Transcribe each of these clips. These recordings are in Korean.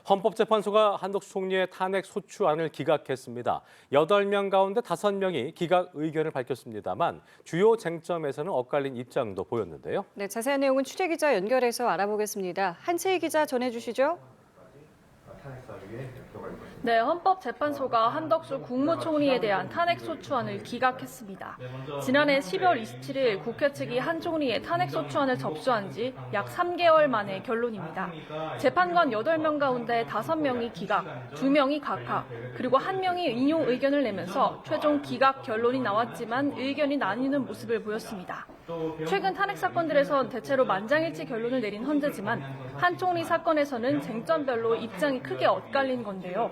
헌법재판소가 한덕수 총리의 탄핵 소추안을 기각했습니다. 8명 가운데 5명이 기각 의견을 밝혔습니다만 주요 쟁점에서는 엇갈린 입장도 보였는데요. 네, 자세한 내용은 취재기자 연결해서 알아보겠습니다. 한채희 기자 전해주시죠. 네, 헌법재판소가 한덕수 국무총리에 대한 탄핵소추안을 기각했습니다. 지난해 10월 27일 국회 측이 한 총리의 탄핵소추안을 접수한 지 약 3개월 만의 결론입니다. 재판관 8명 가운데 5명이 기각, 2명이 각하, 그리고 1명이 인용 의견을 내면서 최종 기각 결론이 나왔지만 의견이 나뉘는 모습을 보였습니다. 최근 탄핵 사건들에선 대체로 만장일치 결론을 내린 헌재지만 한 총리 사건에서는 쟁점별로 입장이 크게 엇갈린 건데요.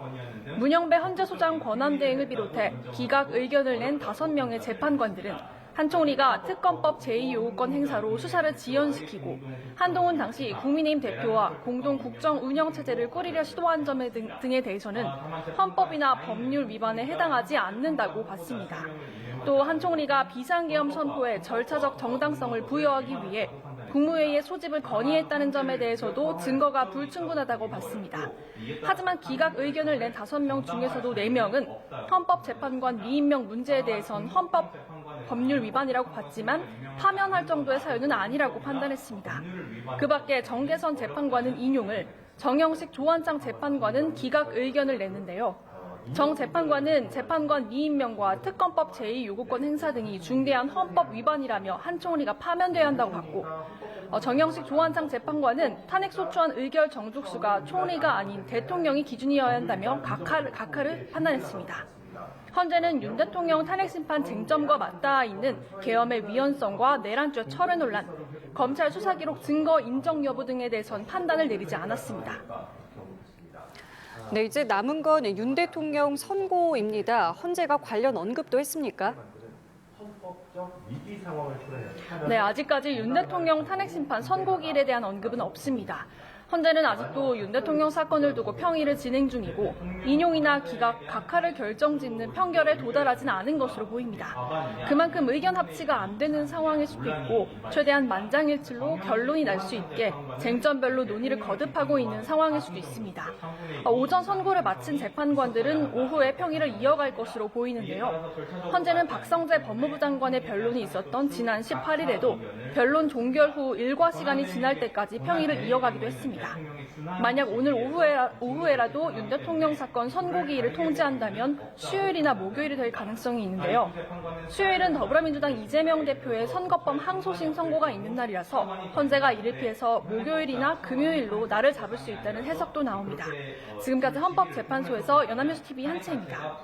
문영배 헌재소장 권한대행을 비롯해 기각 의견을 낸 5명의 재판관들은 한 총리가 특검법 제2요구권 행사로 수사를 지연시키고 한동훈 당시 국민의힘 대표와 공동 국정 운영 체제를 꾸리려 시도한 점 등에 대해서는 헌법이나 법률 위반에 해당하지 않는다고 봤습니다. 또 한 총리가 비상계엄 선포에 절차적 정당성을 부여하기 위해 국무회의의 소집을 건의했다는 점에 대해서도 증거가 불충분하다고 봤습니다. 하지만 기각 의견을 낸 5명 중에서도 4명은 헌법재판관 미임명 문제에 대해선 헌법 법률 위반이라고 봤지만 파면할 정도의 사유는 아니라고 판단했습니다. 그 밖에 정계선 재판관은 인용을, 정영식 조원장 재판관은 기각 의견을 냈는데요. 정 재판관은 재판관 미임명과 특검법 제2요구권 행사 등이 중대한 헌법 위반이라며 한 총리가 파면돼야 한다고 봤고, 정영식 조원장 재판관은 탄핵소추안 의결 정족수가 총리가 아닌 대통령이 기준이어야 한다며 각하를 판단했습니다. 헌재는 윤 대통령 탄핵심판 쟁점과 맞닿아 있는 계엄의 위헌성과 내란죄 철회 논란, 검찰 수사기록 증거 인정 여부 등에 대해선 판단을 내리지 않았습니다. 네, 이제 남은 건 윤 대통령 선고입니다. 헌재가 관련 언급도 했습니까? 네, 아직까지 윤 대통령 탄핵심판 선고기일에 대한 언급은 없습니다. 헌재는 아직도 윤 대통령 사건을 두고 평의를 진행 중이고 인용이나 기각, 각하를 결정짓는 판결에 도달하진 않은 것으로 보입니다. 그만큼 의견 합치가 안 되는 상황일 수도 있고 최대한 만장일치로 결론이 날 수 있게 쟁점별로 논의를 거듭하고 있는 상황일 수도 있습니다. 오전 선고를 마친 재판관들은 오후에 평의를 이어갈 것으로 보이는데요. 헌재는 박성재 법무부 장관의 변론이 있었던 지난 18일에도 변론 종결 후 일과 시간이 지날 때까지 평의를 이어가기도 했습니다. 만약 오늘 오후에라도 윤 대통령 사건 선고기일을 통지한다면 수요일이나 목요일이 될 가능성이 있는데요. 수요일은 더불어민주당 이재명 대표의 선거법 항소심 선고가 있는 날이라서 헌재가 이를 피해서 목요일이나 금요일로 날을 잡을 수 있다는 해석도 나옵니다. 지금까지 헌법재판소에서 연합뉴스TV 한채입니다.